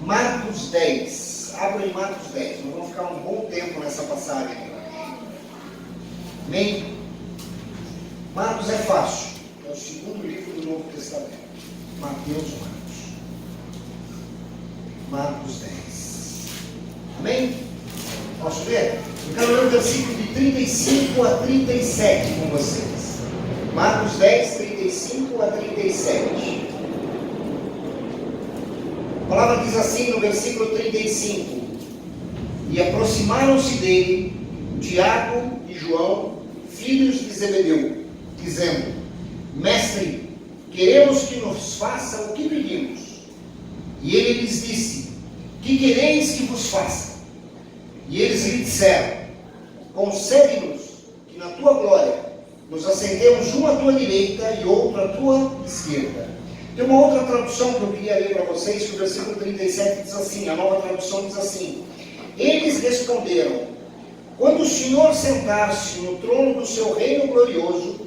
Marcos 10. Abra em Marcos 10. Nós vamos ficar um bom tempo nessa passagem. Amém? Marcos é fácil. É o segundo livro do Novo Testamento. Mateus, Marcos 10. Amém? Posso ler? Eu quero ler o versículo de 35 a 37 com vocês. Marcos 10, 35 a 37. A palavra diz assim no versículo 35: E aproximaram-se dele Tiago e João, filhos de Zebedeu, dizendo: Mestre, queremos que nos faça o que pedimos. E ele lhes disse: Que quereis que vos faça? E eles lhe disseram: Concede-nos que na tua glória nos assentemos um à tua direita e outro à tua esquerda. Tem uma outra tradução que eu queria ler para vocês, que o versículo 37 diz assim, a nova tradução diz assim: Eles responderam: Quando o Senhor sentar-se no trono do seu reino glorioso,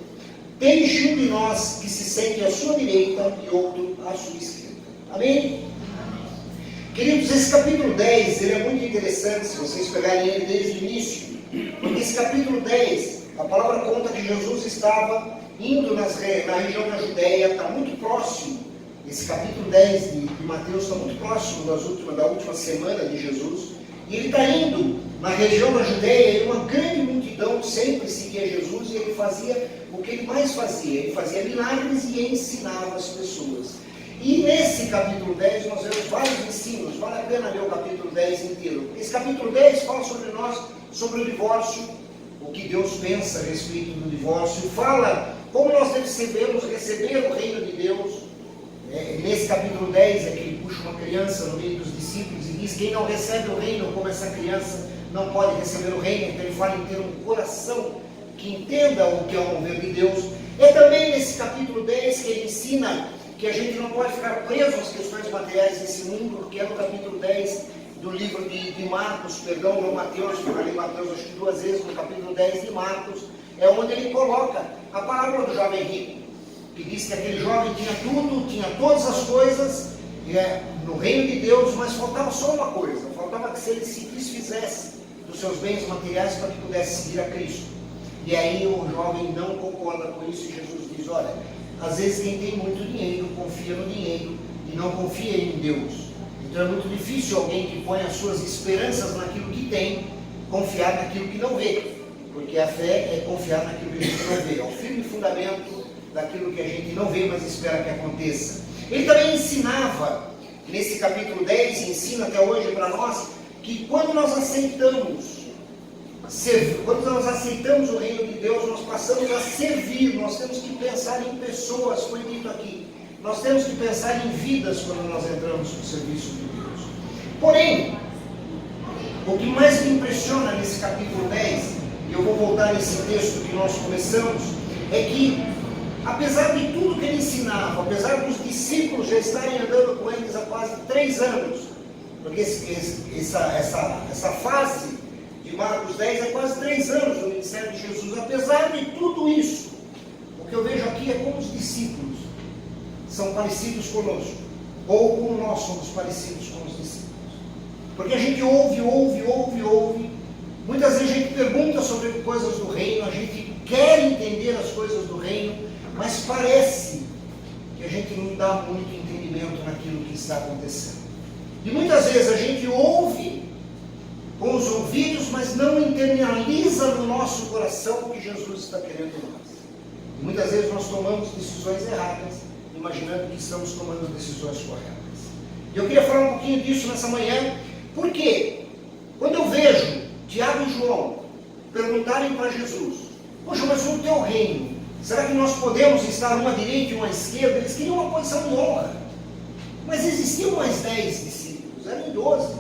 deixe um de nós que se sente à sua direita e outro à sua esquerda. Amém? Queridos, esse capítulo 10, ele é muito interessante, se vocês pegarem ele desde o início, porque esse capítulo 10, a palavra conta que Jesus estava indo na região da Judéia, está muito próximo, esse capítulo 10 de Mateus está muito próximo da última semana de Jesus, e ele está indo na região da Judéia, e uma grande multidão sempre seguia Jesus, e ele fazia o que ele mais fazia, ele fazia milagres e ensinava as pessoas. E nesse capítulo 10 nós vemos vários ensinos, vale a pena ler o capítulo 10 inteiro. Esse capítulo 10 fala sobre nós, sobre o divórcio, o que Deus pensa a respeito do divórcio, fala como nós devemos receber o reino de Deus. Nesse capítulo 10 é que ele puxa uma criança no meio dos discípulos e diz: quem não recebe o reino como essa criança não pode receber o reino. Então ele fala em ter um coração que entenda o que é o mover de Deus. É também nesse capítulo 10 que ele ensina que a gente não pode ficar preso às questões materiais desse mundo, porque é no capítulo 10 do livro de Marcos, perdão, não Mateus, porque eu li Mateus acho que 2 vezes, no capítulo 10 de Marcos, é onde ele coloca a parábola do jovem rico, que diz que aquele jovem tinha tudo, tinha todas as coisas no reino de Deus, mas faltava só uma coisa, faltava que ele se desfizesse dos seus bens materiais para que pudesse seguir a Cristo. E aí o jovem não concorda com isso e Jesus diz: olha, às vezes quem tem muito dinheiro confia no dinheiro e não confia em Deus. Então é muito difícil alguém que põe as suas esperanças naquilo que tem, confiar naquilo que não vê. Porque a fé é confiar naquilo que a gente não vê. É o firme fundamento daquilo que a gente não vê, mas espera que aconteça. Ele também ensinava, nesse capítulo 10, ensina até hoje para nós, que quando nós aceitamos o reino de Deus, nós passamos a servir, nós temos que pensar em pessoas, foi dito aqui. Nós temos que pensar em vidas quando nós entramos no serviço de Deus. Porém, o que mais me impressiona nesse capítulo 10, e eu vou voltar nesse texto que nós começamos, é que, apesar de tudo que ele ensinava, apesar dos discípulos já estarem andando com eles há quase 3 anos, porque essa fase de Marcos 10 é quase 3 anos do ministério de Jesus. Apesar de tudo isso, o que eu vejo aqui é como os discípulos são parecidos conosco, ou como nós somos parecidos com os discípulos. Porque a gente ouve, muitas vezes a gente pergunta sobre coisas do reino, a gente quer entender as coisas do reino, mas parece que a gente não dá muito entendimento naquilo que está acontecendo. E muitas vezes a gente ouve com os ouvidos, mas não internaliza no nosso coração o que Jesus está querendo em nós. E muitas vezes nós tomamos decisões erradas, imaginando que estamos tomando decisões corretas. E eu queria falar um pouquinho disso nessa manhã, porque quando eu vejo Tiago e João perguntarem para Jesus: poxa, mas no teu reino, será que nós podemos estar uma à direita e uma à esquerda? Eles queriam uma posição de honra. Mas existiam mais 10 discípulos, eram 12.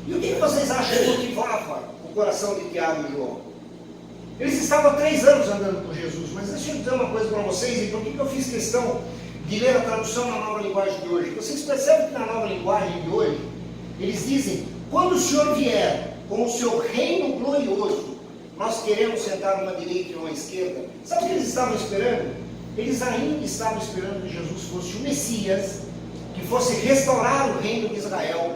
E o que vocês acham que motivava o coração de Tiago e João? Eles estavam há 3 anos andando com Jesus, mas deixa eu dizer uma coisa para vocês, e por que eu fiz questão de ler a tradução na nova linguagem de hoje? Vocês percebem que na nova linguagem de hoje, eles dizem: quando o Senhor vier com o seu reino glorioso, nós queremos sentar uma direita e uma esquerda. Sabe o que eles estavam esperando? Eles ainda estavam esperando que Jesus fosse o Messias, que fosse restaurar o reino de Israel,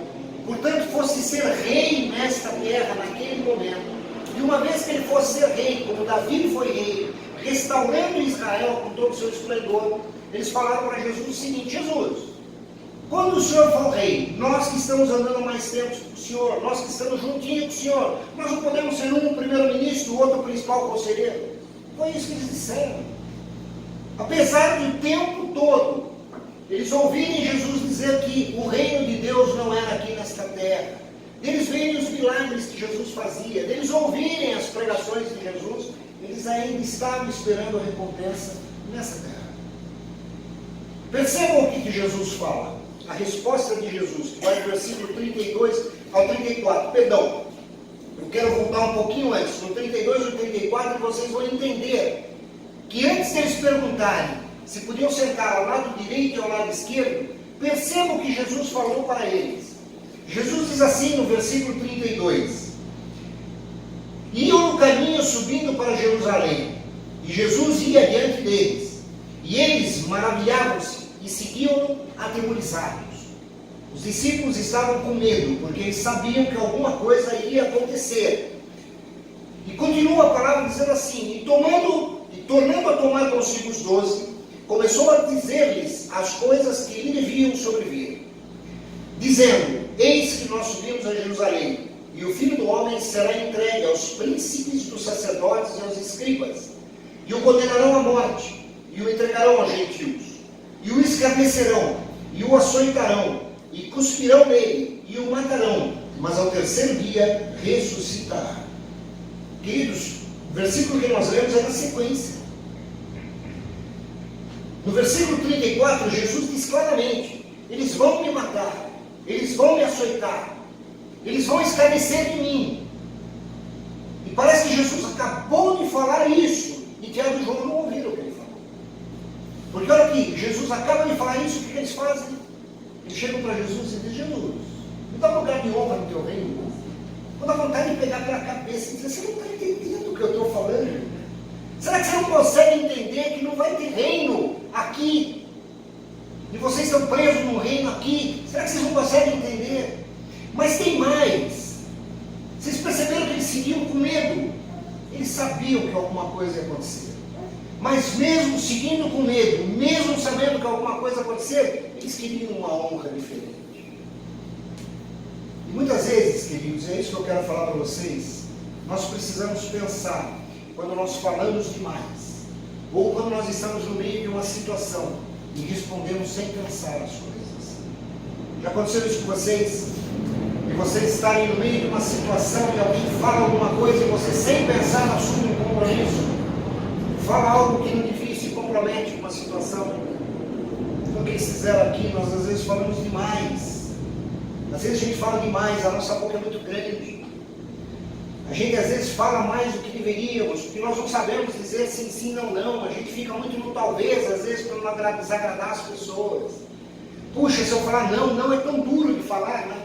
portanto fosse ser rei nesta terra, naquele momento. E uma vez que ele fosse ser rei, como Davi foi rei, restaurando Israel com todo o seu esplendor, eles falaram para Jesus o seguinte: Jesus, quando o Senhor for rei, nós que estamos andando mais tempo com o Senhor, nós que estamos juntinhos com o Senhor, nós não podemos ser um primeiro-ministro, o outro principal conselheiro. Foi isso que eles disseram. Apesar de o tempo todo eles ouvirem Jesus dizer que o reino de Deus não era aqui nesta terra, deles verem os milagres que Jesus fazia, deles ouvirem as pregações de Jesus, eles ainda estavam esperando a recompensa nessa terra. Percebam o que Jesus fala. A resposta de Jesus, que vai do versículo 32 ao 34. Perdão, eu quero voltar um pouquinho antes, no 32 e 34, vocês vão entender que antes deles perguntarem se podiam sentar ao lado direito e ao lado esquerdo, percebam o que Jesus falou para eles. Jesus diz assim no versículo 32: iam no caminho subindo para Jerusalém, e Jesus ia diante deles, e eles maravilhavam-se e seguiam-no atemorizados. Os discípulos estavam com medo, porque eles sabiam que alguma coisa iria acontecer. E continua a palavra dizendo assim: e tornando a tomar consigo os 12, começou a dizer-lhes as coisas que lhe deviam sobrevir, dizendo: eis que nós subimos a Jerusalém, e o Filho do Homem será entregue aos príncipes dos sacerdotes e aos escribas, e o condenarão à morte, e o entregarão aos gentios, e o escarnecerão, e o açoitarão, e cuspirão nele, e o matarão, mas ao terceiro dia ressuscitará. Queridos, o versículo que nós lemos é na sequência. No versículo 34, Jesus diz claramente: eles vão me matar, eles vão me açoitar, eles vão escarnecer de mim. E parece que Jesus acabou de falar isso, e Tiago e João não ouviram o que ele falou. Porque olha aqui, Jesus acaba de falar isso, o que eles fazem? Eles chegam para Jesus e dizem: Jesus, me dá um lugar de honra no teu reino. Vou dar vontade de pegar pela cabeça e dizer: você não está entendendo o que eu estou falando? Será que você não consegue entender que não vai ter reino aqui? E vocês estão presos num reino aqui? Será que vocês não conseguem entender? Mas tem mais. Vocês perceberam que eles seguiam com medo? Eles sabiam que alguma coisa ia acontecer. Mas mesmo seguindo com medo, mesmo sabendo que alguma coisa ia acontecer, eles queriam uma honra diferente. E muitas vezes, queridos, é isso que eu quero falar para vocês, nós precisamos pensar, quando nós falamos demais, ou quando nós estamos no meio de uma situação e respondemos sem pensar as coisas. Já aconteceu isso com vocês? E vocês estarem no meio de uma situação e alguém fala alguma coisa e você, sem pensar, assume um compromisso, fala algo que não devia e se compromete com uma situação. Então, o que eles fizeram aqui, nós às vezes falamos demais. Às vezes a gente fala demais, a nossa boca é muito grande. A gente às vezes fala mais do que deveríamos, porque nós não sabemos dizer sim, sim, não, não. A gente fica muito no talvez, às vezes, para não desagradar as pessoas. Puxa, se eu falar não, não é tão duro de falar, né?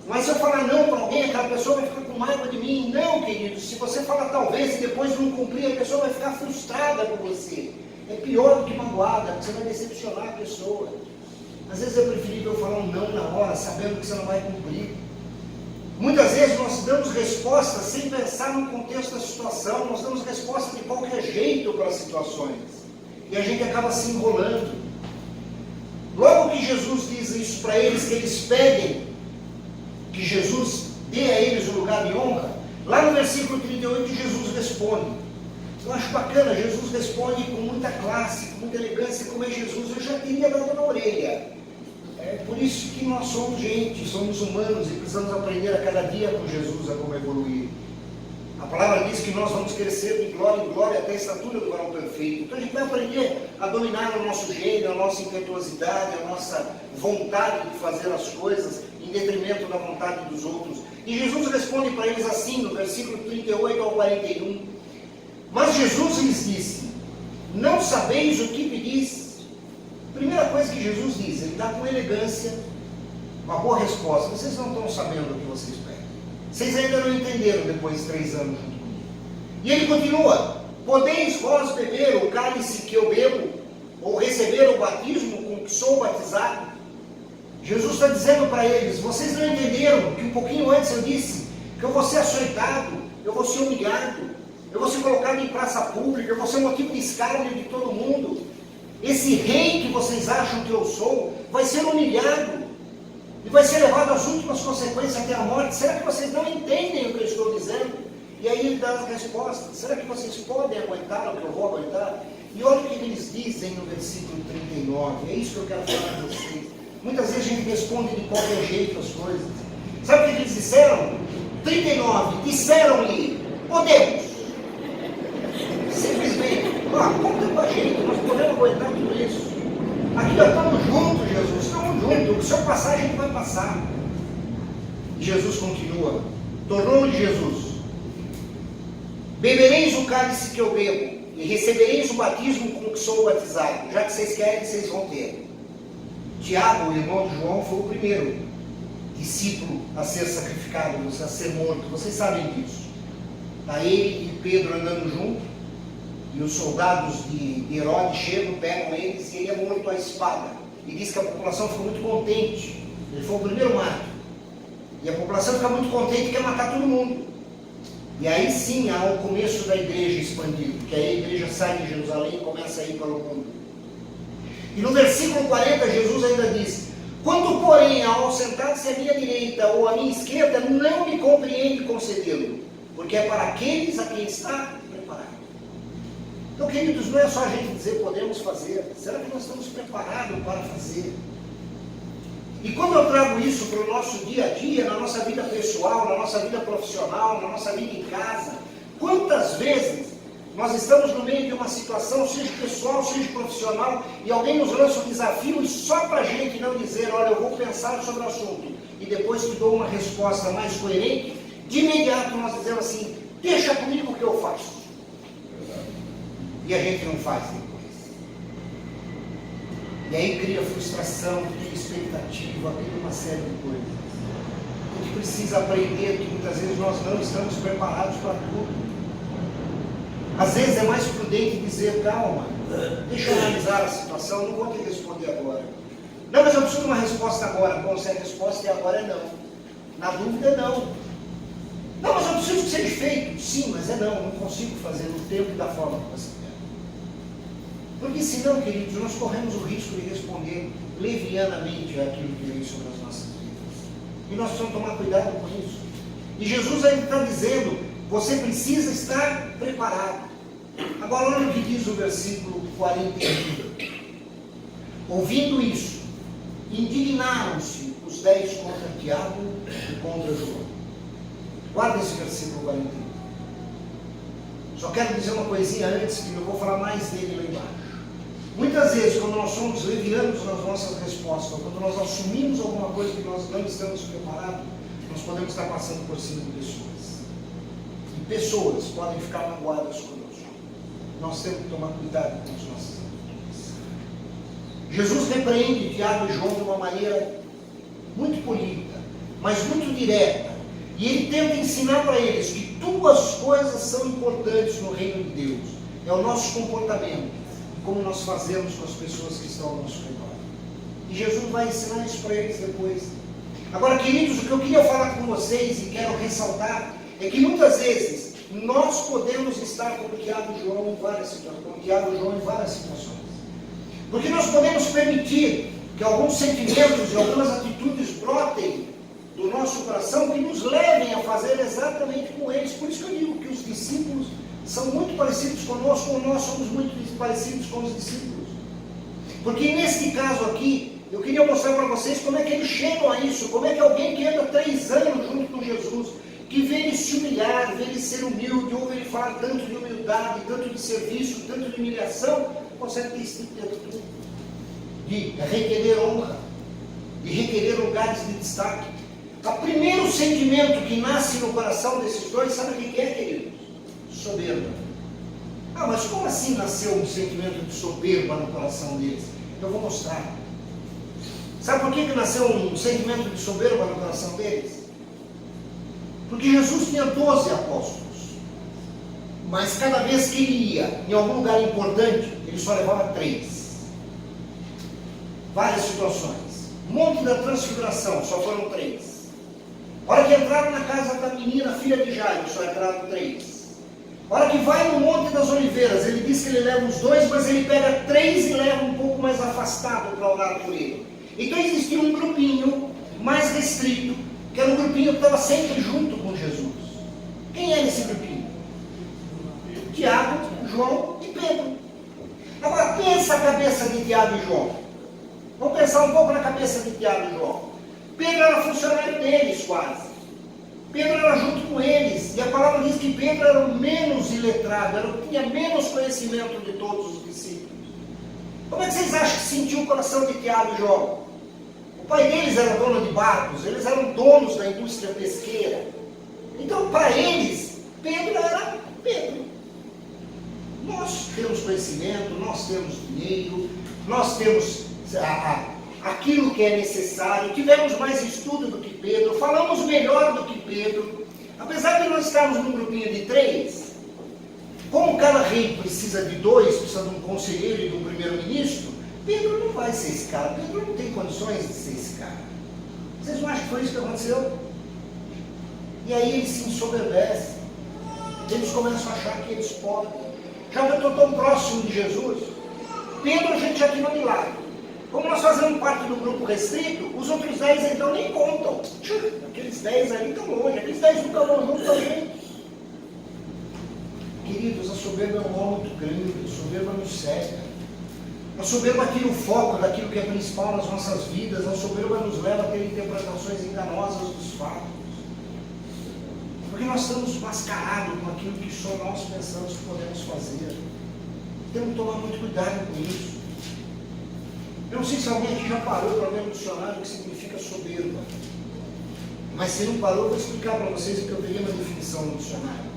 Mas se eu falar não para alguém, aquela pessoa vai ficar com raiva de mim. Não, querido, se você falar talvez e depois não cumprir, a pessoa vai ficar frustrada com você. É pior do que magoada, você vai decepcionar a pessoa. Às vezes é preferível falar um não na hora, sabendo que você não vai cumprir. Muitas vezes nós damos respostas sem pensar no contexto da situação, nós damos resposta de qualquer jeito para as situações. E a gente acaba se enrolando. Logo que Jesus diz isso para eles, que eles pedem que Jesus dê a eles um lugar de honra, lá no versículo 38 Jesus responde. Eu acho bacana, Jesus responde com muita classe, com muita elegância, como é Jesus, eu já teria dado na orelha. É por isso que nós somos gente, somos humanos e precisamos aprender a cada dia com Jesus a como evoluir. A palavra diz que nós vamos crescer de glória em glória até a estatura do varão perfeito. Então a gente vai aprender a dominar o nosso gênio, a nossa impetuosidade, a nossa vontade de fazer as coisas em detrimento da vontade dos outros. E Jesus responde para eles assim, no versículo 38 ao 41. Mas Jesus lhes disse: não sabeis o que pedis? Primeira coisa que Jesus diz, ele dá com elegância uma boa resposta. Vocês não estão sabendo o que vocês pedem. Vocês ainda não entenderam depois de 3 anos junto comigo. E ele continua: podeis vós beber o cálice que eu bebo, ou receber o batismo com que sou batizado? Jesus está dizendo para eles: vocês não entenderam que um pouquinho antes eu disse que eu vou ser açoitado, eu vou ser humilhado, eu vou ser colocado em praça pública, eu vou ser motivo de escárnio de todo mundo. Esse rei que vocês acham que eu sou vai ser humilhado e vai ser levado às últimas consequências até a morte. Será que vocês não entendem o que eu estou dizendo? E aí ele dá as respostas. Será que vocês podem aguentar o que eu vou aguentar? E olha o que eles dizem no versículo 39. É isso que eu quero falar com vocês. Muitas vezes a gente responde de qualquer jeito as coisas. Sabe o que eles disseram? 39. Disseram-lhe: podemos. Simplesmente. Conta com a gente, nós podemos aguentar tudo isso. Aqui nós estamos juntos, Jesus. Estamos juntos. O que o Senhor passar, a gente vai passar. E Jesus continua. Tornou-lhe Jesus: bebereis o cálice que eu bebo, e recebereis o batismo com que sou batizado. Já que vocês querem, vocês vão ter. Tiago, o irmão de João, foi o primeiro discípulo a ser sacrificado, a ser morto. Vocês sabem disso. Está ele e Pedro andando junto, e os soldados de Herodes chegam, pegam eles, e ele é morto à espada. E diz que a população ficou muito contente. Ele foi o primeiro mártir. E a população fica muito contente e quer matar todo mundo. E aí sim há o começo da igreja expandido, que aí a igreja sai de Jerusalém e começa a ir para o mundo. E no versículo 40 Jesus ainda diz: quanto porém ao sentar-se à minha direita ou à minha esquerda, não me compreende concedê-lo, porque é para aqueles a quem está preparado. Então, queridos, não é só a gente dizer podemos fazer. Será que nós estamos preparados para fazer? E quando eu trago isso para o nosso dia a dia, na nossa vida pessoal, na nossa vida profissional, na nossa vida em casa, quantas vezes nós estamos no meio de uma situação, seja pessoal, seja profissional, e alguém nos lança um desafio, e só para a gente não dizer: olha, eu vou pensar sobre o assunto, e depois que dou uma resposta mais coerente, de imediato nós dizemos assim: deixa comigo que eu faço. E a gente não faz depois. E aí cria frustração, cria expectativa, cria uma série de coisas. A gente precisa aprender que muitas vezes nós não estamos preparados para tudo. Às vezes é mais prudente dizer: calma, deixa eu analisar a situação, não vou te responder agora. Não, mas eu preciso de uma resposta agora. Bom, se a resposta é agora, é não. Na dúvida, não. Não, mas eu preciso que seja feito. Sim, mas é não consigo fazer no tempo e da forma que você quer. Porque senão, queridos, nós corremos o risco de responder levianamente àquilo que vem sobre as nossas vidas. E nós precisamos tomar cuidado com isso. E Jesus ainda está dizendo: você precisa estar preparado. Agora olha o que diz o versículo 41. Ouvindo isso, indignaram-se os 10 contra Tiago e contra João. Guarda esse versículo 41. Só quero dizer uma coisinha antes, que eu vou falar mais dele lá embaixo. Muitas vezes, quando nós somos levianos nas nossas respostas, quando nós assumimos alguma coisa que nós não estamos preparados, nós podemos estar passando por cima de pessoas. E pessoas podem ficar magoadas conosco. Nós temos que tomar cuidado com as nossas atitudes. Jesus repreende Tiago e João de uma maneira muito polida, mas muito direta. E ele tenta ensinar para eles que duas coisas são importantes no reino de Deus. É o nosso comportamento, como nós fazemos com as pessoas que estão ao nosso redor. E Jesus vai ensinar isso para eles depois. Agora, queridos, o que eu queria falar com vocês e quero ressaltar é que muitas vezes nós podemos estar como Tiago e João em várias situações. Porque nós podemos permitir que alguns sentimentos e algumas atitudes brotem do nosso coração que nos levem a fazer exatamente como eles. Por isso que eu digo que os discípulos são muito parecidos conosco, ou nós somos muito parecidos com os discípulos. Porque neste caso aqui, eu queria mostrar para vocês como é que eles chegam a isso, como é que alguém que anda 3 anos junto com Jesus, que vê ele se humilhar, vê ele ser humilde, ouve ele falar tanto de humildade, tanto de serviço, tanto de humilhação, consegue ter esse tipo de atitude, de requerer honra, de requerer lugares de destaque. O primeiro sentimento que nasce no coração desses dois, sabe o que é, queridos? Soberba. Ah, mas como assim nasceu um sentimento de soberba no coração deles? Eu vou mostrar. Sabe por que nasceu um sentimento de soberba no coração deles? Porque Jesus tinha 12 apóstolos, mas cada vez que ele ia em algum lugar importante, ele só levava 3. Várias situações. Monte da Transfiguração, só foram 3. A hora que entraram na casa da menina, filha de Jairo, só entraram 3. A hora que vai no Monte das Oliveiras, ele diz que ele leva os 2, mas ele pega 3 e leva um pouco mais afastado para orar por ele. Então existia um grupinho mais restrito, que era um grupinho que estava sempre junto com Jesus. Quem era esse grupinho? Tiago, João e Pedro. Agora pensa a cabeça de Tiago e João. Vamos pensar um pouco na cabeça de Tiago e João. Pedro era funcionário deles quase. Pedro era junto com eles. E a palavra diz que Pedro era o menos iletrado, tinha menos conhecimento de todos os discípulos. Como é que vocês acham que sentiu o coração de Tiago e João? O pai deles era dono de barcos, eles eram donos da indústria pesqueira. Então, para eles, Pedro era Pedro. Nós temos conhecimento, nós temos dinheiro, nós temos aquilo que é necessário, tivemos mais estudo do que Pedro, falamos melhor do que Pedro. Apesar de nós estarmos num grupinho de 3, como cada rei precisa de 2, precisa de um conselheiro e de um primeiro-ministro, Pedro não vai ser esse cara, Pedro não tem condições de ser esse cara. Vocês não acham que foi isso que aconteceu? E aí eles se ensoberbecem, eles começam a achar que eles podem. Já que eu estou tão próximo de Jesus, Pedro a gente já tem um milagre. Como nós fazemos parte do grupo restrito, os outros 10 então nem contam. Aqueles 10 ali estão longe, aqueles 10 nunca vão junto com a gente. Queridos, a soberba é um mal muito grande, a soberba nos cega. A soberba tira o foco daquilo que é principal nas nossas vidas, a soberba nos leva a ter interpretações enganosas dos fatos. Porque nós estamos mascarados com aquilo que só nós pensamos que podemos fazer. Temos que tomar muito cuidado com isso. Eu não sei se alguém aqui já parou para ver no dicionário o que significa soberba. Mas se não parou, eu vou explicar para vocês que eu peguei uma definição no dicionário.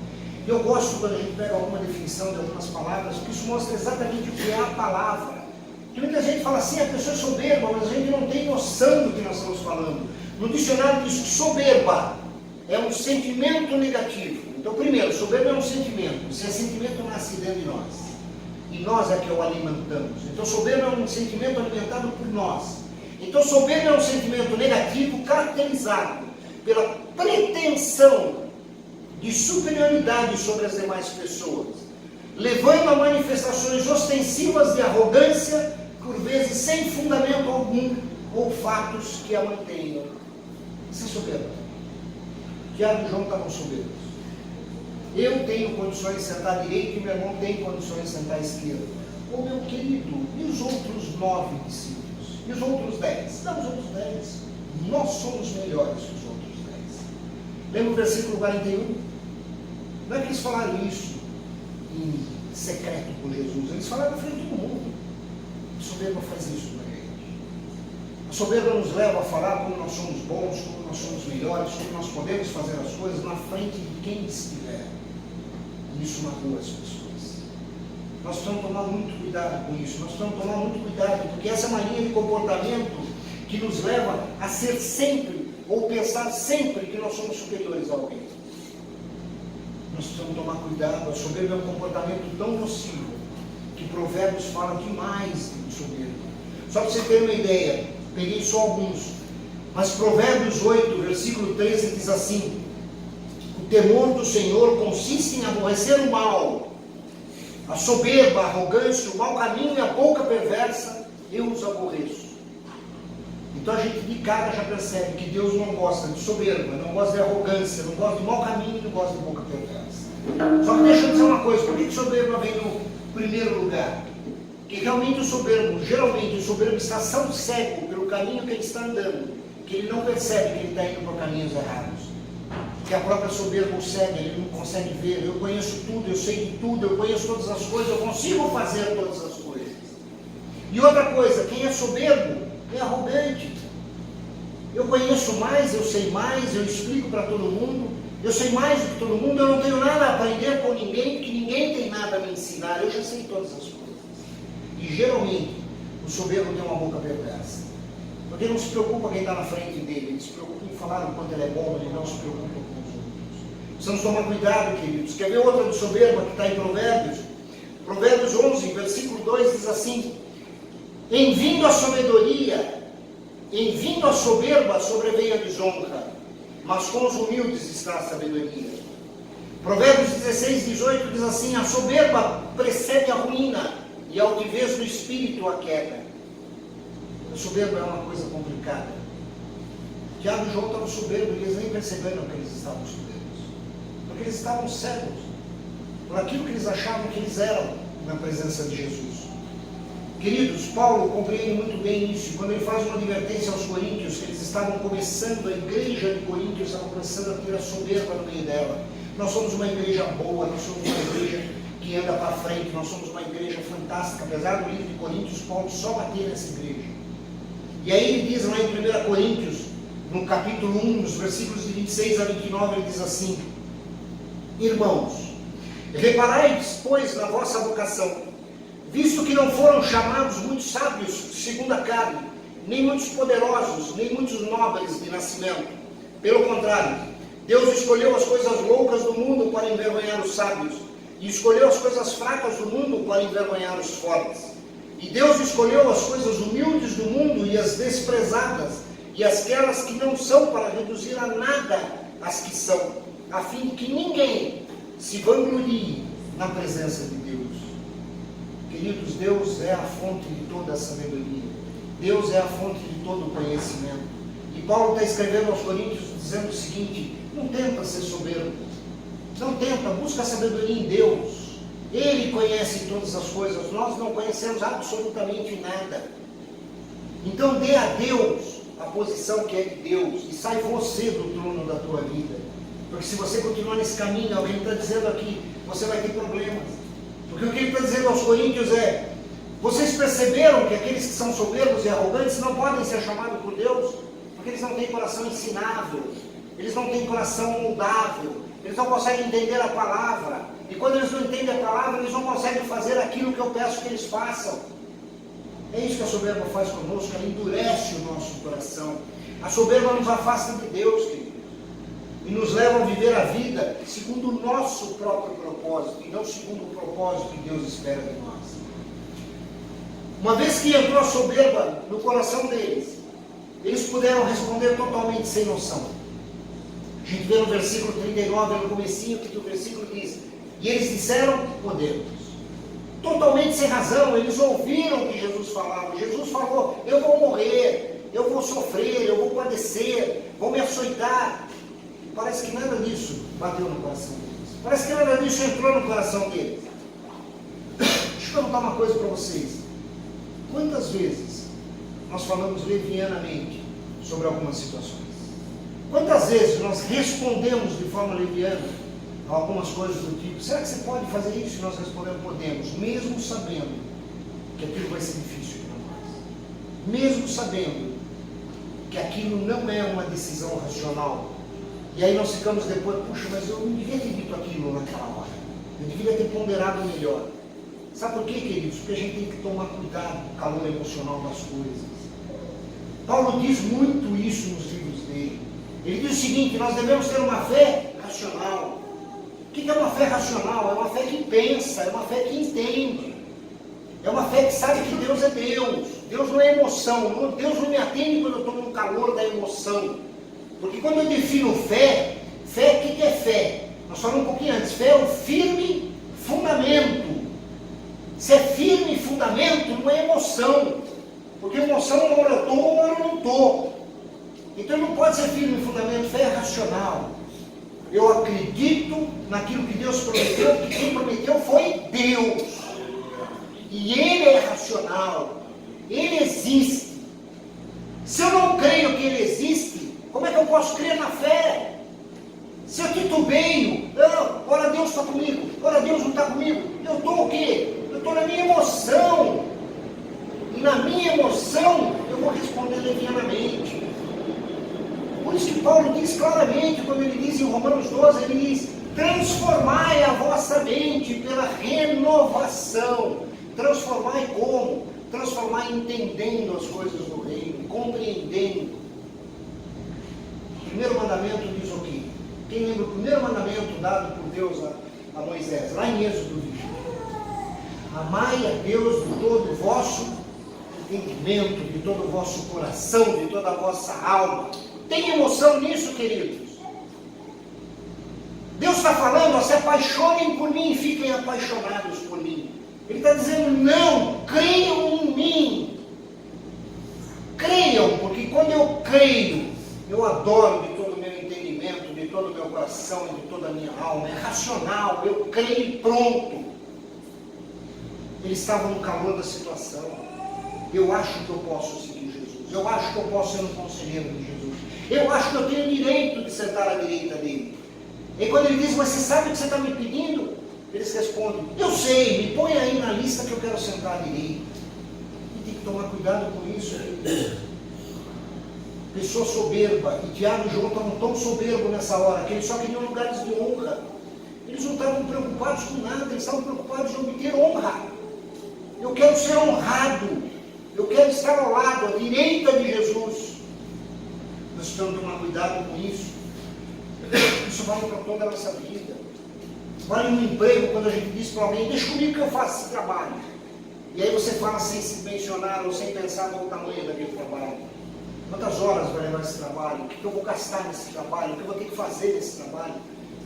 Eu gosto quando a gente pega alguma definição de algumas palavras, porque isso mostra exatamente o que é a palavra. Porque muita gente fala assim, a pessoa é soberba, mas a gente não tem noção do que nós estamos falando. No dicionário diz que soberba é um sentimento negativo. Então, primeiro, soberba é um sentimento. Se é sentimento, nasce dentro de nós. E nós é que o alimentamos. Então, soberba é um sentimento alimentado por nós. Então, soberba é um sentimento negativo caracterizado pela pretensão de superioridade sobre as demais pessoas, levando a manifestações ostensivas de arrogância, por vezes sem fundamento algum, ou fatos que a mantenham. Isso é soberba. Tiago e João estavam soberbos. Eu tenho condições de sentar à direita e meu irmão tem condições de sentar à esquerda. Ô meu querido, e os outros 9 discípulos? E os outros 10? Não, os outros 10. Nós somos melhores que os outros 10. Lembra o versículo 41? Não é que eles falaram isso em secreto com Jesus, eles falaram na frente de todo mundo. A soberba faz isso na gente. A soberba nos leva a falar como nós somos bons, como nós somos melhores, como nós podemos fazer as coisas na frente de quem estiver. E isso magoa as pessoas. Nós precisamos tomar muito cuidado com isso, nós precisamos tomar muito cuidado, porque essa mania de comportamento que nos leva a ser sempre, ou pensar sempre que nós somos superiores a alguém. Nós precisamos tomar cuidado. A soberba é um comportamento tão nocivo que Provérbios fala demais de soberba. Só para você ter uma ideia, peguei só alguns, mas Provérbios 8, versículo 13 diz assim: o temor do Senhor consiste em aborrecer o mal, a soberba, a arrogância, o mau caminho e a boca perversa, eu os aborreço. Então a gente de cara já percebe que Deus não gosta de soberba, não gosta de arrogância, não gosta de mau caminho e não gosta de boca perversa. Só que deixa eu dizer uma coisa, por que soberba vem no primeiro lugar? Que realmente geralmente o soberbo está tão cego pelo caminho que ele está andando, que ele não percebe que ele está indo por caminhos errados. Que a própria soberba o cega, ele não consegue ver. Eu conheço tudo, eu sei de tudo, eu conheço todas as coisas, eu consigo fazer todas as coisas. E outra coisa, quem é soberbo é arrogante. Eu conheço mais, eu sei mais, eu explico para todo mundo, eu sei mais do que todo mundo, eu não tenho nada a aprender com ninguém, porque ninguém tem nada a me ensinar, eu já sei todas as coisas. E geralmente, o soberbo tem uma boca perversa. Porque ele não se preocupa quem está na frente dele, ele se preocupa em falar o quanto ele é bom, ele não se preocupa com os outros. Precisamos tomar cuidado, queridos. Quer ver outra de soberba que está em Provérbios? Provérbios 11, versículo 2 diz assim: em vindo a sabedoria, Em vindo a soberba, sobreveio a desonra, mas com os humildes está a sabedoria. Provérbios 16, 18 diz assim: a soberba precede a ruína, e a altivez do espírito a queda. A soberba é uma coisa complicada. Tiago e João estavam soberbos, e eles nem perceberam que eles estavam soberbos, porque eles estavam cegos por aquilo que eles achavam que eles eram na presença de Jesus. Queridos, Paulo compreende muito bem isso, quando ele faz uma advertência aos coríntios, que eles estavam começando, a igreja de Coríntios estava começando a ter a soberba no meio dela. Nós somos uma igreja boa, nós somos uma igreja que anda para frente, nós somos uma igreja fantástica. Apesar do livro de Coríntios, Paulo só batia nessa igreja. E aí ele diz lá em 1 Coríntios, no capítulo 1, nos versículos de 26 a 29, ele diz assim: irmãos, reparai, pois, na vossa vocação, visto que não foram chamados muitos sábios segundo a carne, nem muitos poderosos, nem muitos nobres de nascimento. Pelo contrário, Deus escolheu as coisas loucas do mundo para envergonhar os sábios, e escolheu as coisas fracas do mundo para envergonhar os fortes. E Deus escolheu as coisas humildes do mundo e as desprezadas, e aquelas que não são, para reduzir a nada as que são, a fim de que ninguém se vanglorie na presença de Deus. Queridos, Deus é a fonte de toda a sabedoria. Deus é a fonte de todo o conhecimento. E Paulo está escrevendo aos Coríntios dizendo o seguinte: não tenta ser soberbo. Não tenta, busca a sabedoria em Deus. Ele conhece todas as coisas. Nós não conhecemos absolutamente nada. Então dê a Deus a posição que é de Deus. E sai você do trono da tua vida. Porque se você continuar nesse caminho, alguém está dizendo aqui, você vai ter problemas. Porque o que ele está dizendo aos Coríntios é: vocês perceberam que aqueles que são soberbos e arrogantes não podem ser chamados por Deus? Porque eles não têm coração ensinável, eles não têm coração moldável, eles não conseguem entender a palavra. E quando eles não entendem a palavra, eles não conseguem fazer aquilo que eu peço que eles façam. É isso que a soberba faz conosco, ela endurece o nosso coração. A soberba nos afasta de Deus, queridos, e nos leva a viver a vida segundo o nosso próprio propósito, e não segundo o propósito que Deus espera de nós. Uma vez que entrou a soberba no coração deles, eles puderam responder totalmente sem noção. A gente vê no versículo 39, no comecinho, que o versículo diz: e eles disseram, podemos. Totalmente sem razão, eles ouviram o que Jesus falava. Jesus falou: eu vou morrer, eu vou sofrer, eu vou padecer, vou me açoitar. Parece que nada disso bateu no coração deles. Parece que nada disso entrou no coração deles. Deixa eu perguntar uma coisa para vocês. Quantas vezes nós falamos levianamente sobre algumas situações? Quantas vezes nós respondemos de forma leviana a algumas coisas do tipo: será que você pode fazer isso? E nós respondemos: podemos, mesmo sabendo que aquilo vai ser difícil para nós, mesmo sabendo que aquilo não é uma decisão racional. E aí nós ficamos depois: puxa, mas eu não devia ter dito aquilo naquela hora, eu devia ter ponderado melhor. Sabe por quê, queridos? Porque a gente tem que tomar cuidado com o calor emocional das coisas. Paulo diz muito isso nos livros dele. Ele diz o seguinte: nós devemos ter uma fé racional. O que é uma fé racional? É uma fé que pensa, é uma fé que entende, é uma fé que sabe que Deus é Deus. Deus não é emoção. Deus não me atende quando eu estou no calor da emoção. Porque quando eu defino fé, o que é fé? Nós falamos um pouquinho antes: fé é um firme fundamento. Se é firme fundamento, não é emoção. Porque emoção, uma hora eu estou, uma hora eu não estou. Então não pode ser firme fundamento. Fé é racional. Eu acredito naquilo que Deus prometeu, porque quem prometeu foi Deus. E Ele é racional. Ele existe. Se eu não creio que Ele existe, como é que eu posso crer na fé? Se eu titubeio, ora Deus está comigo, ora Deus não está comigo, eu estou o quê? Eu estou na minha emoção. E na minha emoção eu vou responder levianamente. Por isso que Paulo diz claramente, quando ele diz em Romanos 12, ele diz: transformai a vossa mente pela renovação. Transformai como? Transformai entendendo as coisas do reino, compreendendo. O primeiro mandamento diz o quê? Quem lembra o primeiro mandamento dado por Deus a Moisés? Lá em Êxodo 20. Amai a Deus de todo o vosso entendimento, de todo o vosso coração, de toda a vossa alma. Tem emoção nisso, queridos? Deus está falando, se apaixonem por mim e fiquem apaixonados por mim. Ele está dizendo, não, creiam em mim. Creiam, porque quando eu creio, eu adoro de todo o meu entendimento, de todo o meu coração e de toda a minha alma. É racional, eu creio e pronto. Eles estavam no calor da situação. Eu acho que eu posso seguir Jesus. Eu acho que eu posso ser um conselheiro de Jesus. Eu acho que eu tenho direito de sentar à direita dele. E quando ele diz, mas você sabe o que você está me pedindo? Eles respondem, eu sei, me põe aí na lista que eu quero sentar à direita. E tem que tomar cuidado com isso. Pessoa soberba, e Tiago e João estavam tão soberbos nessa hora, que eles só queriam lugares de honra. Eles não estavam preocupados com nada, eles estavam preocupados em obter honra. Eu quero ser honrado, eu quero estar ao lado, à direita de Jesus. Nós precisamos tomar cuidado com isso. Isso vale para toda a nossa vida. Vale no emprego, quando a gente diz para alguém, deixa comigo que eu faço esse trabalho. E aí você fala sem se mencionar ou sem pensar no tamanho daquele trabalho. Quantas horas vai levar esse trabalho? O que eu vou gastar nesse trabalho? O que eu vou ter que fazer nesse trabalho?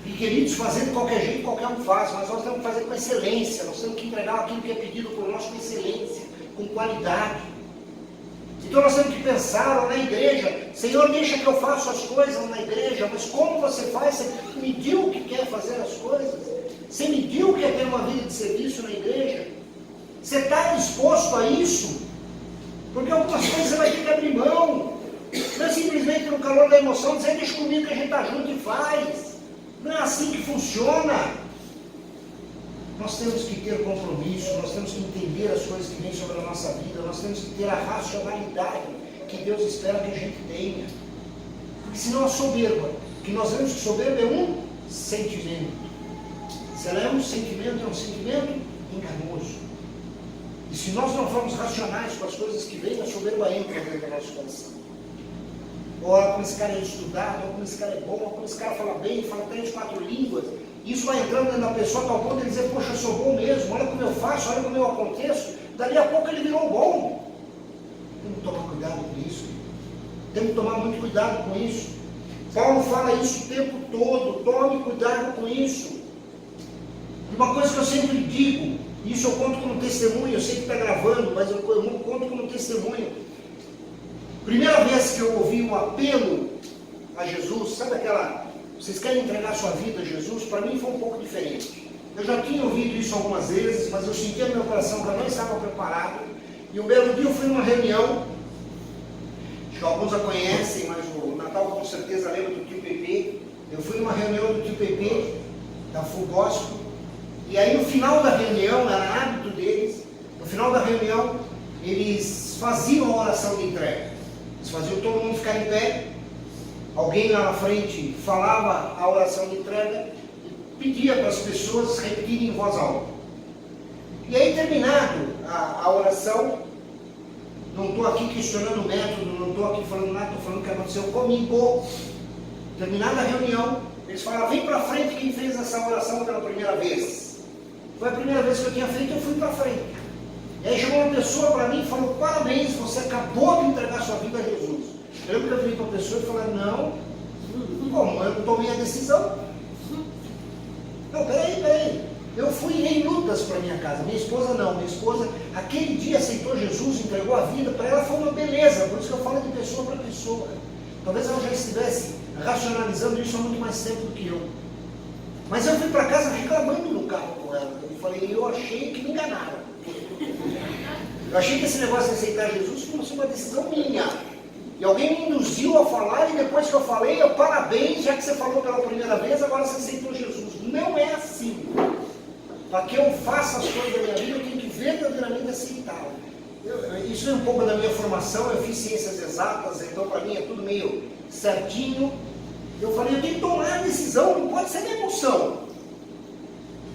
E queridos, fazer de qualquer jeito, qualquer um faz, mas nós temos que fazer com excelência. Nós temos que entregar aquilo que é pedido por nós com excelência, com qualidade. Então nós temos que pensar lá na igreja, Senhor, deixa que eu faça as coisas na igreja, mas como você faz? Você mediu que quer fazer as coisas? Você mediu que quer ter uma vida de serviço na igreja? Você está disposto a isso? Porque algumas coisas você vai ter que abrir mão. Não é simplesmente no calor da emoção dizer, deixa comigo que a gente está junto e faz. Não é assim que funciona. Nós temos que ter compromisso, nós temos que entender as coisas que vêm sobre a nossa vida, nós temos que ter a racionalidade que Deus espera que a gente tenha. Porque senão a soberba, que nós vemos que soberba é um sentimento. Se ela é um sentimento enganoso. E se nós não formos racionais com as coisas que vêm, a soberba entra dentro do nosso coração. Olha como esse cara é estudado, olha como esse cara é bom, olha como esse cara fala bem, fala 3, 4 línguas. Isso vai entrando dentro da pessoa, ao ponto de dizer, poxa, eu sou bom mesmo, olha como eu faço, olha como eu aconteço. Dali a pouco ele virou bom. Temos que tomar cuidado com isso. Temos que tomar muito cuidado com isso. Paulo fala isso o tempo todo, tome cuidado com isso. E uma coisa que eu sempre digo, isso eu conto como testemunho, eu sei que está gravando, mas eu conto como testemunho. Primeira vez que eu ouvi um apelo a Jesus, sabe aquela... Vocês querem entregar sua vida a Jesus? Para mim foi um pouco diferente. Eu já tinha ouvido isso algumas vezes, mas eu sentia no meu coração que eu não estava preparado. E um belo dia eu fui numa reunião, acho que alguns a conhecem, mas o Natal com certeza lembra do tio Pepe. Eu fui numa reunião do tio Pepe, da Full Gospel, e aí no final da reunião, era hábito deles, no final da reunião, eles faziam a oração de entrega. Eles faziam todo mundo ficar em pé. Alguém lá na frente falava a oração de entrega e pedia para as pessoas repetirem em voz alta. E aí, terminado a oração, não estou aqui questionando o método, não estou aqui falando nada, estou falando o que aconteceu comigo. Terminada a reunião, eles falaram, vem para frente quem fez essa oração pela primeira vez. Foi a primeira vez que eu tinha feito, eu fui para frente. E aí chegou uma pessoa para mim e falou, parabéns, você acabou de entregar sua vida a Jesus. Eu lembro que eu virei para a pessoa e falei, não, como? Eu não tomei a decisão. Não, peraí. Eu fui em lutas para minha casa. Minha esposa não. Minha esposa, aquele dia aceitou Jesus, entregou a vida. Para ela foi uma beleza. Por isso que eu falo de pessoa para pessoa. Talvez ela já estivesse racionalizando isso há muito mais tempo do que eu. Mas eu fui para casa reclamando no carro com ela. Eu falei, eu achei que me enganaram. Eu achei que esse negócio de aceitar Jesus fosse uma decisão minha. E alguém me induziu a falar, e depois que eu falei, eu parabéns, já que você falou pela primeira vez, agora você aceitou Jesus. Não é assim. Para que eu faça as coisas da minha vida, eu tenho que verdadeiramente aceitá-lo. Isso é um pouco da minha formação, eu fiz ciências exatas, então para mim é tudo meio certinho. Eu falei, eu tenho que tomar a decisão, não pode ser minha emoção.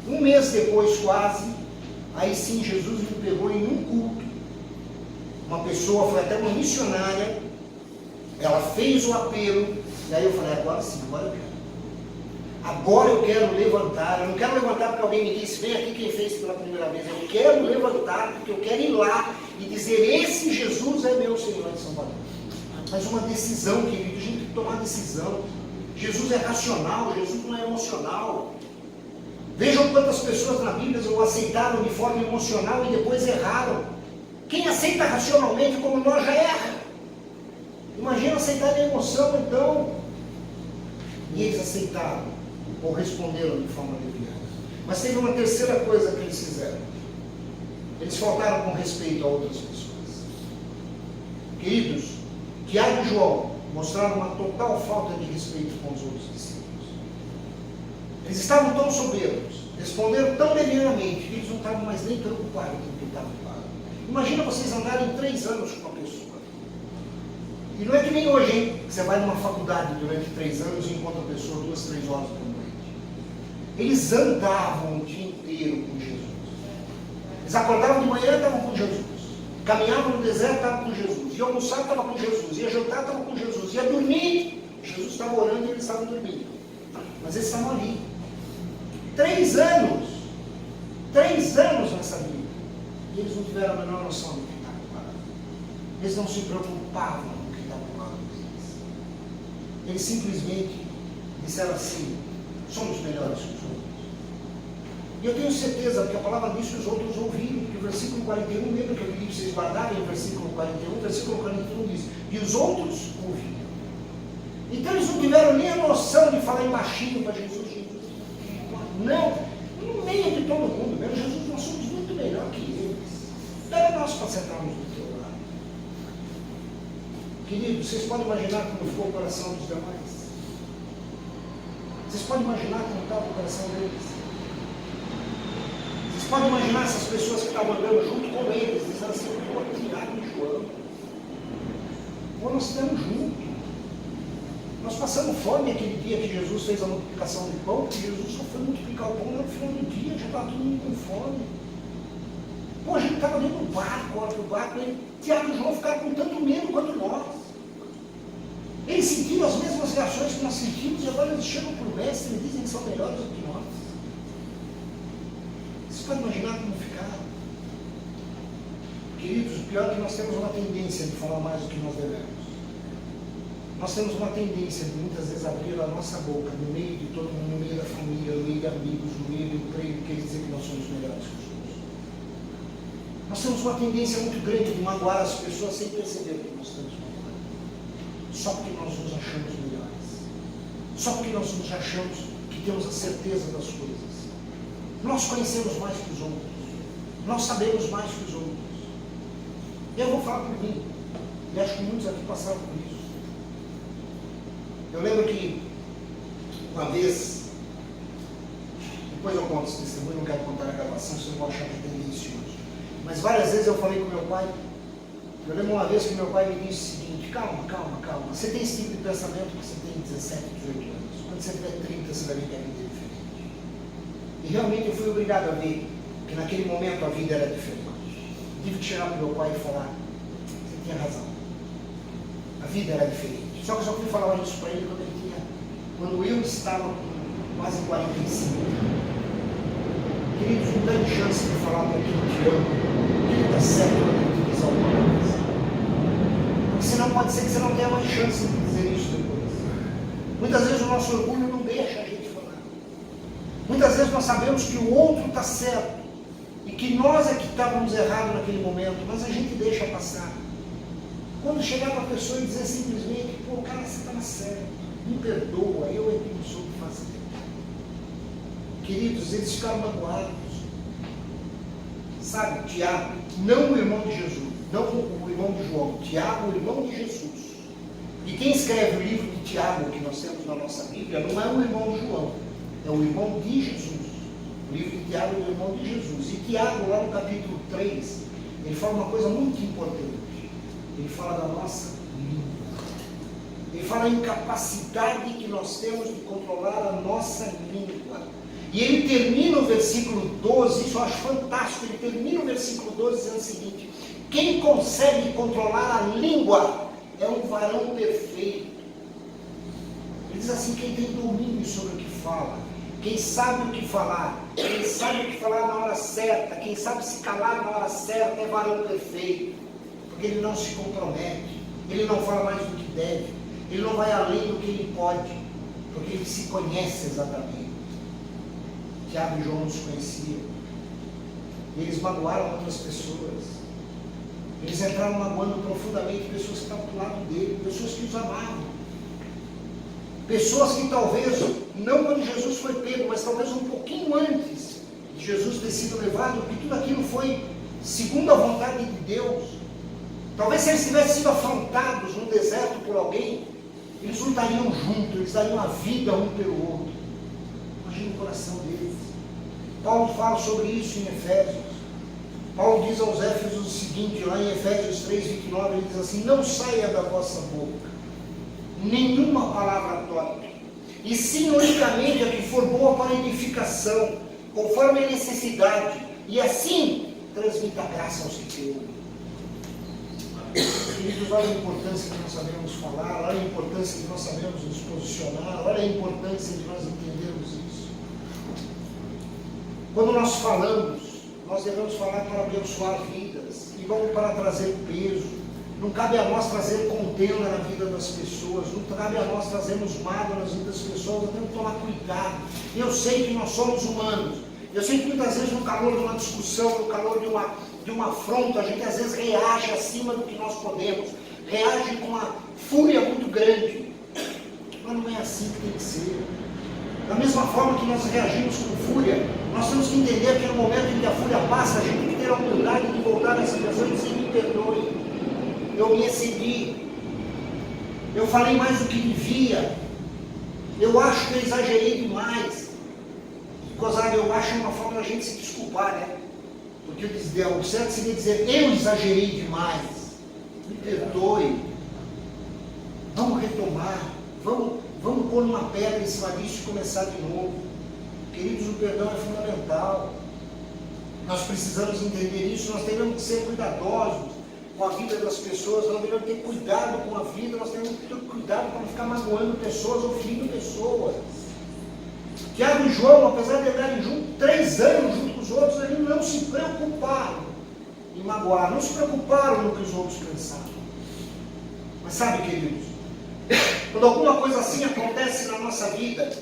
Um mês depois, quase, aí sim Jesus me pegou em um culto. Uma pessoa, foi até uma missionária, ela fez o apelo, e aí eu falei, agora sim, agora eu quero. Agora eu quero levantar. Eu não quero levantar porque alguém me disse, vem aqui quem fez pela primeira vez. Eu quero levantar porque eu quero ir lá e dizer, esse Jesus é meu Senhor e Salvador. Mas uma decisão, querido, a gente tem que tomar decisão. Jesus é racional, Jesus não é emocional. Vejam quantas pessoas na Bíblia o aceitaram de forma emocional e depois erraram. Quem aceita racionalmente como nós já erra. Imagina aceitar a emoção, então. E eles aceitaram, ou responderam de forma leviana. Mas teve uma terceira coisa que eles fizeram. Eles faltaram com respeito a outras pessoas. Queridos, Tiago e João mostraram uma total falta de respeito com os outros discípulos. Eles estavam tão soberbos, responderam tão levianamente, que eles não estavam mais nem preocupados com o que estava falando. Imagina vocês andarem 3 anos com uma pessoa. E não é que nem hoje, hein? Você vai numa faculdade durante 3 anos e encontra a pessoa 2, 3 horas por noite. Eles andavam o dia inteiro com Jesus. Eles acordavam de manhã e estavam com Jesus. Caminhavam no deserto, estavam com Jesus. Ia almoçar, estavam com Jesus. Ia jantar, estavam com Jesus. Ia dormir, Jesus estava orando e eles estavam dormindo. Mas eles estavam ali. 3 anos. 3 anos nessa vida. E eles não tiveram a menor noção do que estava falando. Eles não se preocupavam com o que estava falando deles. Eles simplesmente disseram assim, somos melhores que os outros. E eu tenho certeza, porque a palavra diz que os outros ouviram, porque o versículo 41, lembra que eu pedi para vocês guardarem o versículo 41? O versículo 41 diz, e os outros ouviram. Então eles não tiveram nem a noção de falar em baixinho para Jesus. Não, no meio de todo mundo, meu Jesus, nós somos muito melhor que eles. Era nós para sentarmos do teu lado. Queridos, vocês podem imaginar como ficou o coração dos demais? Vocês podem imaginar como estava o coração deles? Vocês podem imaginar essas pessoas que estavam andando junto com eles, dizendo assim, pô, Tiago e João. Pô, nós estamos juntos. Nós passamos fome aquele dia que Jesus fez a multiplicação de pão, porque Jesus só foi multiplicar o pão no final do dia, já estava todo mundo com fome. Pô, a gente estava dentro do barco, olha o barco, e Tiago e João ficaram com tanto medo quanto nós. Eles sentiram as mesmas reações que nós sentimos, e agora eles chegam para o mestre e dizem que são melhores do que nós. Você pode imaginar como ficaram? Queridos, o pior é que nós temos uma tendência de falar mais do que nós devemos. Nós temos uma tendência de muitas vezes abrir a nossa boca no meio de todo mundo, no meio da família, no meio de amigos, no meio do emprego, quer dizer que nós somos melhores que os outros. Nós temos uma tendência muito grande de magoar as pessoas sem perceber que nós estamos magoando. Só porque nós nos achamos melhores. Só porque nós nos achamos que temos a certeza das coisas. Nós conhecemos mais que os outros. Nós sabemos mais que os outros. E eu vou falar por mim. E acho que muitos aqui passaram por isso. Eu lembro que uma vez, depois eu conto esse testemunho, não quero contar a gravação, senão eu vou achar que é tendencioso. Mas várias vezes eu falei com meu pai, eu lembro uma vez que meu pai me disse o seguinte, calma, você tem esse tipo de pensamento que você tem 17, 18 anos. Quando você tiver 30, você vai ver que a vida é diferente. E realmente eu fui obrigado a ver que naquele momento a vida era diferente. Tive que chegar para meu pai e falar, você tinha razão. A vida era diferente. Só que eu só fui falar isso para ele quando eu estava com quase 45. Queridos, não dá chance de falar para quem te ama, que está certo para te dizer alguma coisa. Porque senão pode ser que você não tenha mais chance de dizer isso depois. Muitas vezes o nosso orgulho não deixa a gente falar. Muitas vezes nós sabemos que o outro está certo e que nós é que estávamos errados naquele momento, mas a gente deixa passar. Quando chegar para a pessoa e dizer simplesmente, pô, cara, você estava certo, me perdoa, eu é que não soube fazer. Queridos, eles ficaram magoados. Sabe, Tiago, não o irmão de Jesus, não o irmão de João, Tiago, o irmão de Jesus. E quem escreve o livro de Tiago, que nós temos na nossa Bíblia, não é o irmão de João, é o irmão de Jesus. O livro de Tiago é o irmão de Jesus. E Tiago, lá no capítulo 3, ele fala uma coisa muito importante. Ele fala da nossa língua. Ele fala a incapacidade que nós temos de controlar a nossa língua. E ele termina o versículo 12, isso eu acho fantástico, ele termina o versículo 12 dizendo o seguinte, quem consegue controlar a língua é um varão perfeito. Ele diz assim: quem tem domínio sobre o que fala, quem sabe o que falar, quem sabe o que falar na hora certa, quem sabe se calar na hora certa é varão perfeito, porque ele não se compromete, ele não fala mais do que deve, ele não vai além do que ele pode, porque ele se conhece exatamente. Tiago e João nos conheciam, eles magoaram outras pessoas, eles entraram magoando profundamente pessoas que estavam do lado dele, pessoas que os amavam, pessoas que talvez, não quando Jesus foi pego, mas talvez um pouquinho antes de Jesus ter sido levado, porque tudo aquilo foi segundo a vontade de Deus. Talvez se eles tivessem sido afrontados no deserto por alguém, eles lutariam juntos, eles dariam a vida um pelo outro. Imagina o coração deles. Paulo fala sobre isso em Efésios. Paulo diz aos Éfesos o seguinte, lá em Efésios 3:29, ele diz assim: não saia da vossa boca nenhuma palavra torpe, e sim unicamente a que for boa para edificação, conforme a necessidade, e assim transmita graça aos que te ouvem. Queridos, olha a importância que nós sabemos falar, olha a importância que nós sabemos nos posicionar, olha a importância de nós entendermos isso. Quando nós falamos, nós devemos falar para abençoar vidas, e não para trazer peso. Não cabe a nós trazer contenda na vida das pessoas, não cabe a nós trazermos mágoa nas vidas das pessoas, nós temos que tomar cuidado. Eu sei que nós somos humanos, eu sei que muitas vezes no calor de uma discussão, no calor de uma afronta, a gente às vezes reage acima do que nós podemos, reage com uma fúria muito grande, mas não é assim que tem que ser. Da mesma forma que nós reagimos com fúria, nós temos que entender que no momento em que a fúria passa, a gente tem que ter a humildade de voltar nessa pessoa e dizer: me perdoe, eu me excedi, eu falei mais do que devia, eu acho que eu exagerei demais. Gozado, eu acho uma forma da gente se desculpar, né? Porque o certo seria dizer: eu exagerei demais, me perdoe, vamos retomar, vamos pôr uma pedra em cima disso e começar de novo. Queridos, o perdão é fundamental, nós precisamos entender isso, nós devemos ser cuidadosos com a vida das pessoas, nós devemos ter cuidado com a vida, nós temos que ter cuidado para não ficar magoando pessoas ou ferindo pessoas. Tiago e João, apesar de andarem juntos 3 anos junto com os outros, eles não se preocuparam em magoar, não se preocuparam no que os outros pensavam. Mas sabe, queridos, quando alguma coisa assim acontece na nossa vida,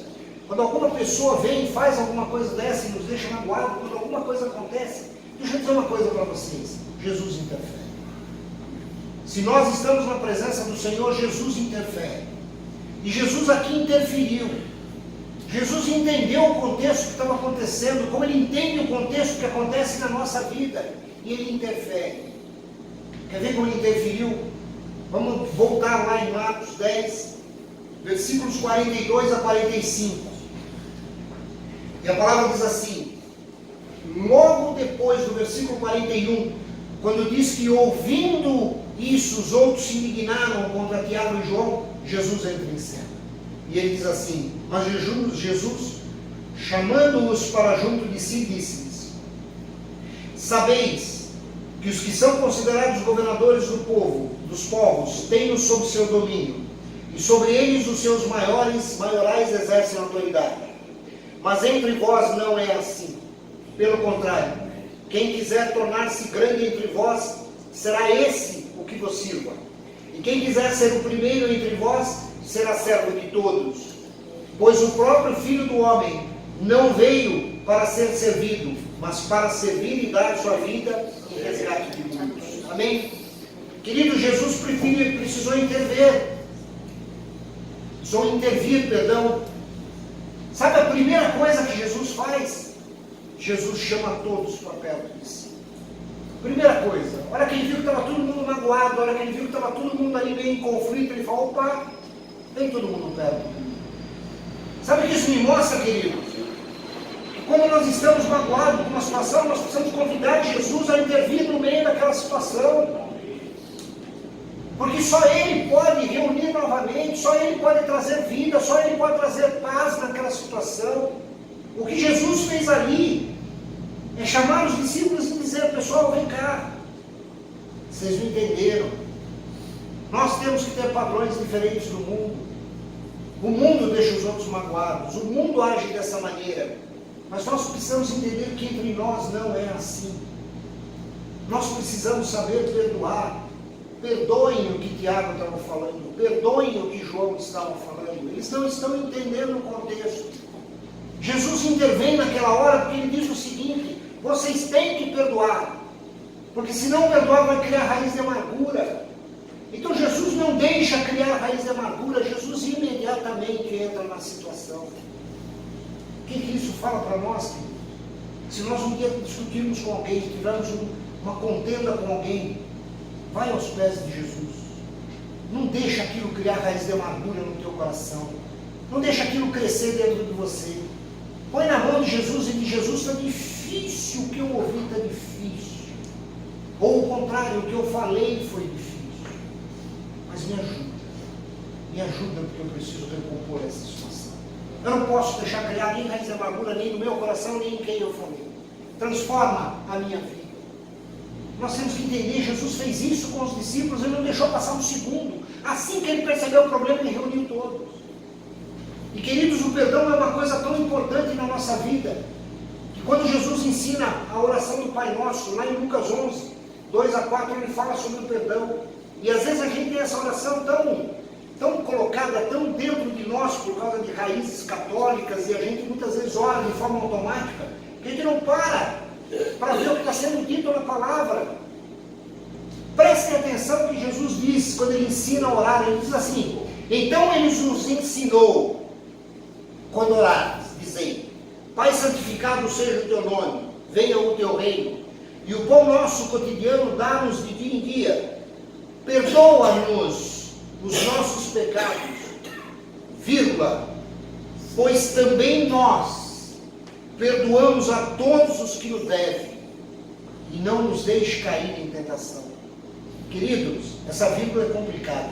quando alguma pessoa vem e faz alguma coisa dessa e nos deixa magoados, quando alguma coisa acontece, deixa eu dizer uma coisa para vocês: Jesus interfere. Se nós estamos na presença do Senhor, Jesus interfere. E Jesus aqui interferiu. Jesus entendeu o contexto que estava acontecendo, como Ele entende o contexto que acontece na nossa vida, e Ele interfere. Quer ver como Ele interferiu? Vamos voltar lá em Marcos 10, versículos 42 a 45. E a palavra diz assim, logo depois do versículo 41, quando diz que ouvindo isso os outros se indignaram contra Tiago e João, Jesus entra em cena. E ele diz assim, mas Jesus chamando-os para junto de si, disse-lhes: sabeis que os que são considerados governadores do povo, dos povos, têm-nos sob seu domínio, e sobre eles os seus maiorais exercem autoridade. Mas entre vós não é assim. Pelo contrário, quem quiser tornar-se grande entre vós, será esse o que vos sirva. E quem quiser ser o primeiro entre vós, será servo de todos. Pois o próprio Filho do Homem não veio para ser servido, mas para servir e dar sua vida em resgate de muitos. Amém? Querido, Jesus precisou intervir. Sabe a primeira coisa que Jesus faz? Jesus chama todos para perto de si. Primeira coisa, a hora que ele viu que estava todo mundo magoado, a hora que ele viu que estava todo mundo ali meio em conflito, ele falou: opa, vem todo mundo perto. Sabe o que isso me mostra, queridos? Que quando nós estamos magoados com uma situação, nós precisamos convidar Jesus a intervir no meio daquela situação. Porque só Ele pode reunir novamente, só Ele pode trazer vida, só Ele pode trazer paz naquela situação. O que Jesus fez ali é chamar os discípulos e dizer: pessoal, vem cá, vocês não entenderam, nós temos que ter padrões diferentes do mundo. O mundo deixa os outros magoados, o mundo age dessa maneira, mas nós precisamos entender que entre nós não é assim. Nós precisamos saber perdoar. Perdoem o que Tiago estava falando, perdoem o que João estava falando, eles não estão entendendo o contexto. Jesus intervém naquela hora porque ele diz o seguinte: vocês têm que perdoar, porque se não perdoar vai criar raiz de amargura. Então Jesus não deixa criar raiz de amargura, Jesus imediatamente entra na situação. O que isso fala para nós, querido? Se nós um dia discutirmos com alguém, tivermos uma contenda com alguém, vai aos pés de Jesus. Não deixa aquilo criar raiz de amargura no teu coração. Não deixa aquilo crescer dentro de você. Põe na mão de Jesus e diz: Jesus, está difícil, o que eu ouvi está difícil. Ou o contrário, o que eu falei foi difícil. Mas me ajuda porque eu preciso recompor essa situação. Eu não posso deixar criar nem raiz de amargura, nem no meu coração, nem em quem eu falei. Transforma a minha vida. Nós temos que entender, Jesus fez isso com os discípulos, ele não deixou passar um segundo. Assim que ele percebeu o problema, ele reuniu todos. E queridos, o perdão é uma coisa tão importante na nossa vida, que quando Jesus ensina a oração do Pai Nosso, lá em Lucas 11, 2-4, ele fala sobre o perdão. E às vezes a gente tem essa oração tão colocada, tão dentro de nós, por causa de raízes católicas, e a gente muitas vezes ora de forma automática, que a gente não para ver o que está sendo dito na palavra. Prestem atenção no que Jesus diz quando ele ensina a orar. Ele diz assim: então ele nos ensinou, quando orares, dizendo: Pai, santificado seja o teu nome, venha o teu reino, e o pão nosso cotidiano dá-nos de dia em dia. Perdoa-nos os nossos pecados, vírgula, pois também nós perdoamos a todos os que o devem, e não nos deixe cair em tentação. Queridos, essa vírgula é complicada.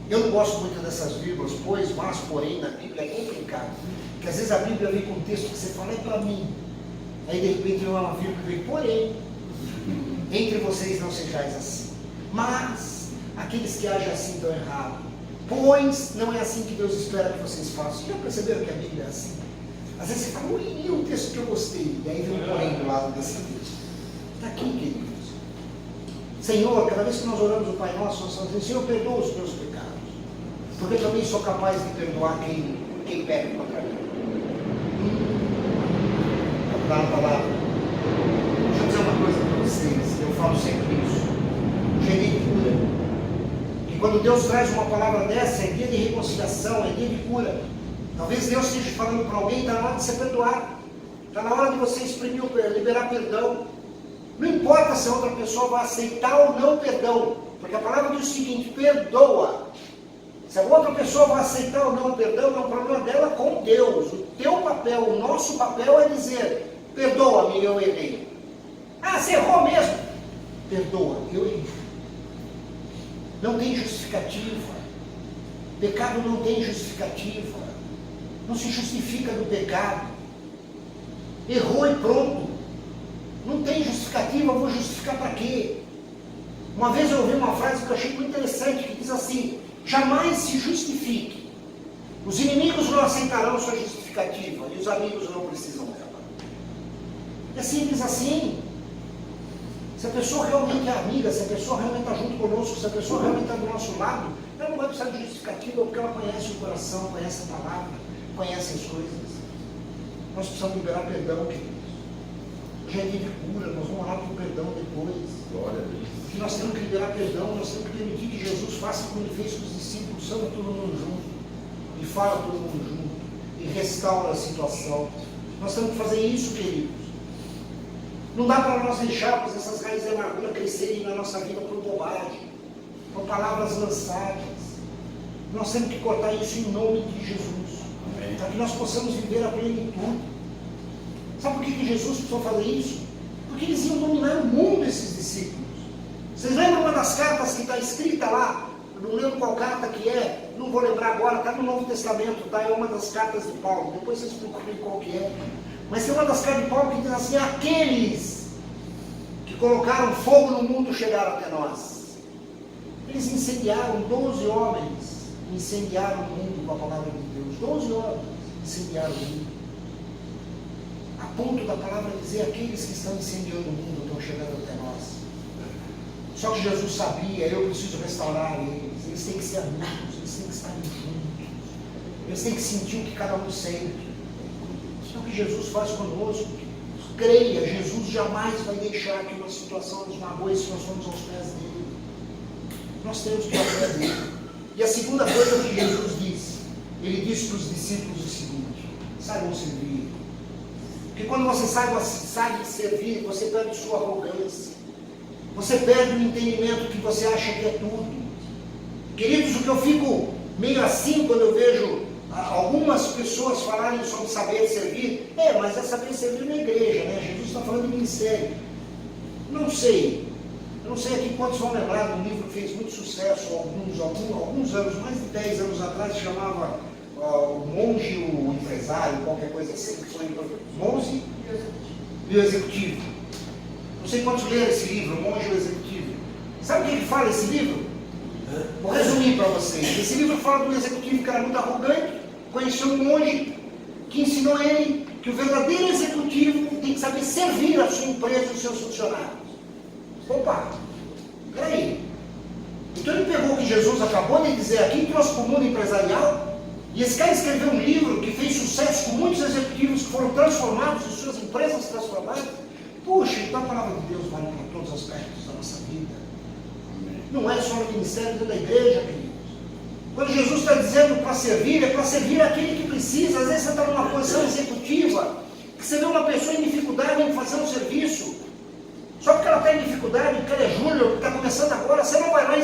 Eu não gosto muito dessas vírgulas, pois, mas, porém, na Bíblia é complicado. Porque às vezes a Bíblia vem com um texto que você fala: é para mim. Aí de repente vem uma vírgula e vem: porém, entre vocês não sejais assim. Mas aqueles que agem assim estão errados. Pois não é assim que Deus espera que vocês façam. Já perceberam que a Bíblia é assim? Às vezes você fala: ui, e um texto que eu gostei? E aí vem um porém do lado desse texto. Está aqui, queridos. Senhor, cada vez que nós oramos o Pai Nosso, nós estamos dizendo: Senhor, perdoa os meus pecados, porque eu também sou capaz de perdoar quem peca contra mim. Vou dar uma palavra. Deixa eu dizer uma coisa para vocês, eu falo sempre isso. Hoje é dia de cura. E quando Deus traz uma palavra dessa, é dia de reconciliação, é dia de cura. Talvez Deus esteja falando para alguém: está na hora de você perdoar, está na hora de você exprimir, liberar perdão. Não importa se a outra pessoa vai aceitar ou não perdão, porque a palavra diz o seguinte: perdoa. Se a outra pessoa vai aceitar ou não o perdão, é um problema dela com Deus. O teu papel, o nosso papel é dizer: perdoa-me, eu errei. Ah, você errou mesmo? Perdoa, eu errei. Não tem justificativa. Pecado não tem justificativa. Não se justifica do pecado. Errou e pronto. Não tem justificativa, eu vou justificar para quê? Uma vez eu ouvi uma frase que eu achei muito interessante, que diz assim: jamais se justifique. Os inimigos não aceitarão sua justificativa, e os amigos não precisam dela. É simples assim. Se a pessoa realmente é amiga, se a pessoa realmente está junto conosco, se a pessoa realmente está do nosso lado, ela não vai precisar de justificativa, porque ela conhece o coração, conhece a palavra, conhece as coisas. Nós precisamos liberar perdão, queridos. Hoje é dia de cura, nós vamos orar por perdão depois. Glória a Deus. Porque nós temos que liberar perdão, nós temos que permitir que Jesus faça como ele fez com os discípulos, chama todo mundo junto, e fala todo mundo junto, e restaura a situação. Nós temos que fazer isso, queridos. Não dá para nós deixarmos essas raízes de amargura crescerem na nossa vida por bobagem, por palavras lançadas. Nós temos que cortar isso em nome de Jesus, para que nós possamos viver a plenitude. Sabe por que Jesus precisou fazer isso? Porque eles iam dominar o mundo, esses discípulos. Vocês lembram uma das cartas que está escrita lá? Eu não lembro qual carta que é, não vou lembrar agora, está no Novo Testamento, tá? É uma das cartas de Paulo, depois vocês procurem qual que é. Mas tem uma das cartas de Paulo que diz assim: aqueles que colocaram fogo no mundo chegaram até nós. Eles incendiaram, 12 homens incendiaram o mundo com a palavra incendiar o mundo. A ponto da palavra dizer, aqueles que estão incendiando o mundo estão chegando até nós. Só que Jesus sabia, eu preciso restaurar eles têm que ser amigos, eles têm que estar juntos, eles têm que sentir o que cada um sente. Isso é o que Jesus faz conosco. Creia, Jesus jamais vai deixar que uma situação nos magoe se nós formos aos pés dele. Nós temos que ir aos pés dele. E a segunda coisa que Jesus disse, ele disse para os discípulos o seguinte: saibam servir. Porque quando você sabe servir, você perde sua arrogância. Você perde o entendimento que você acha que é tudo. Queridos, o que eu fico meio assim quando eu vejo algumas pessoas falarem sobre saber servir, mas é saber servir na igreja, né? Jesus está falando de ministério. Não sei. Eu não sei aqui quantos vão lembrar de um livro que fez muito sucesso alguns anos, mais de 10 anos atrás, se chamava O Monge e o Empresário, qualquer coisa assim. Monge e o Executivo. Não sei quantos leram esse livro, O Monge e o Executivo. Sabe o que fala esse livro? Vou resumir para vocês. Esse livro fala do executivo que era muito arrogante, conheceu um monge que ensinou ele que o verdadeiro executivo tem que saber servir a sua empresa e os seus funcionários. Opa, peraí. Então ele pegou o que Jesus acabou de dizer aqui e trouxe para o mundo empresarial. E esse cara escreveu um livro que fez sucesso com muitos executivos que foram transformados, e suas empresas transformadas. Puxa, então a palavra de Deus vale para todos os aspectos da nossa vida. Não é só no ministério da igreja, queridos. Quando Jesus está dizendo para servir, é para servir aquele que precisa. Às vezes você está numa posição executiva, que você vê uma pessoa em dificuldade em fazer um serviço. Só porque ela está em dificuldade, porque ela é júnior, que está começando agora, você não vai lá e